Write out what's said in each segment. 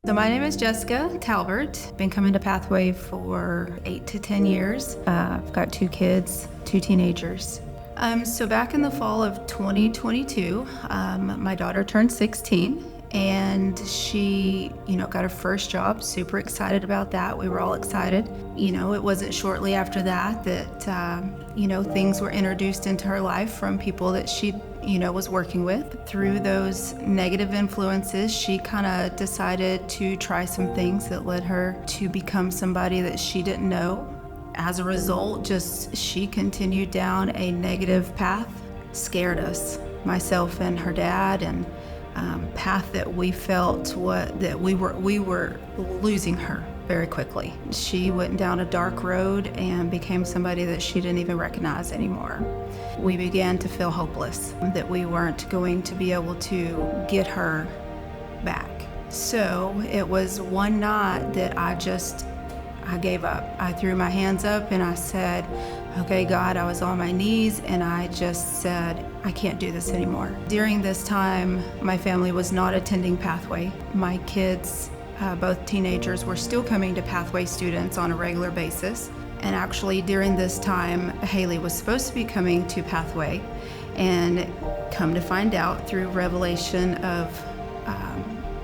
So my name is Jessica Talbert. Been coming to Pathway for 8 to 10 years. I've got 2 kids, 2 teenagers. So back in the fall of 2022, my daughter turned 16 and she, got her first job. Super excited about that. We were all excited. It wasn't shortly after that things were introduced into her life from people that she was working with. Through those negative influences, she kind of decided to try some things that led her to become somebody that she didn't know. As a result, she continued down a negative path, scared us, myself and her dad, and path that we felt that we were losing her very quickly. She went down a dark road and became somebody that she didn't even recognize anymore. We began to feel hopeless, that we weren't going to be able to get her back. So it was one night that I gave up. I threw my hands up and I said, okay, God, I was on my knees and I just said, I can't do this anymore. During this time, my family was not attending Pathway. My kids, both teenagers, were still coming to Pathway students on a regular basis. And actually during this time, Haley was supposed to be coming to Pathway, and come to find out through revelation of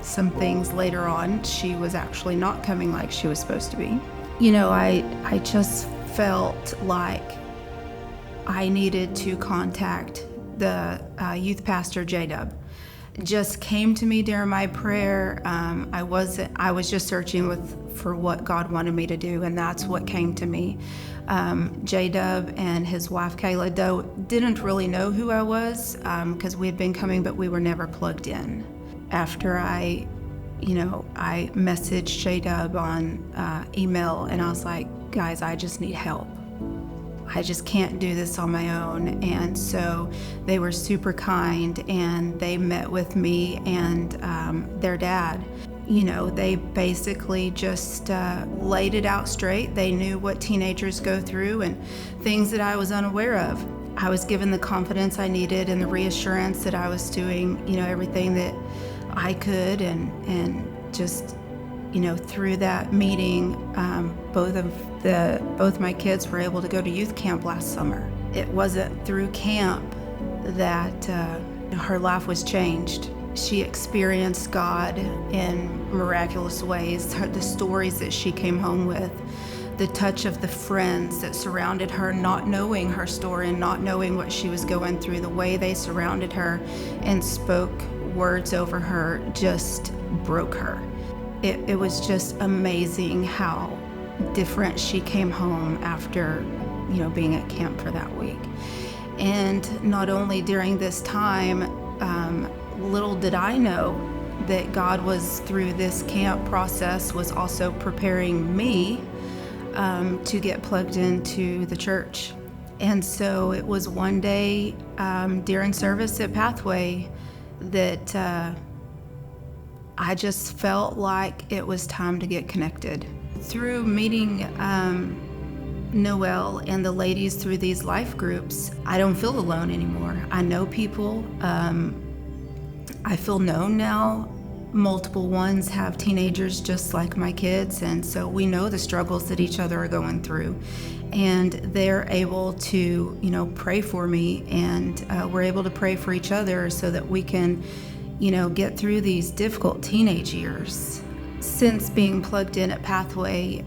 some things later on, she was actually not coming like she was supposed to be. I just felt like I needed to contact the youth pastor, J-Dub. Just came to me during my prayer. I was just searching for what God wanted me to do, and that's what came to me. J-Dub and his wife Kayla didn't really know who I was because we had been coming, but we were never plugged in. After I messaged J-Dub on email, and I was like, guys, I just need help. I just can't do this on my own. And so they were super kind, and they met with me and their dad. They basically just laid it out straight. They knew what teenagers go through and things that I was unaware of. I was given the confidence I needed and the reassurance that I was doing, everything that I could, and just, through that meeting, both my kids were able to go to youth camp last summer. It wasn't through camp that her life was changed. She experienced God in miraculous ways. The stories that she came home with, the touch of the friends that surrounded her, not knowing her story and not knowing what she was going through, the way they surrounded her and spoke words over her just broke her. It was just amazing how different she came home after, being at camp for that week. And not only during this time, little did I know that God was, through this camp process, was also preparing me to get plugged into the church. And so it was one day during service at Pathway that I just felt like it was time to get connected. Through meeting Noelle and the ladies through these life groups, I don't feel alone anymore. I know people. I feel known now. Multiple ones have teenagers just like my kids, and so we know the struggles that each other are going through. And they're able to, pray for me, and we're able to pray for each other so that we can, get through these difficult teenage years. Since being plugged in at Pathway,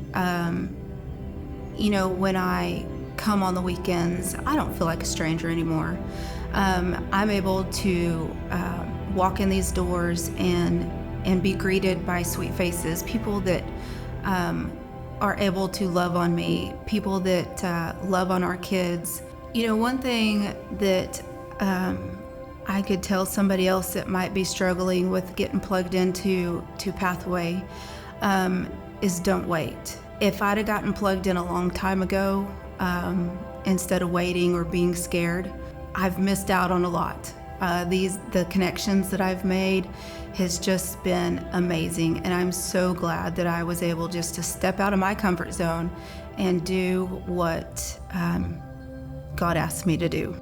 when I come on the weekends, I don't feel like a stranger anymore. I'm able to walk in these doors and be greeted by sweet faces, people that are able to love on me, people that love on our kids. One thing that I could tell somebody else that might be struggling with getting plugged into Pathway is don't wait. If I'd have gotten plugged in a long time ago, instead of waiting or being scared, I've missed out on a lot. The connections that I've made has just been amazing, and I'm so glad that I was able just to step out of my comfort zone and do what God asked me to do.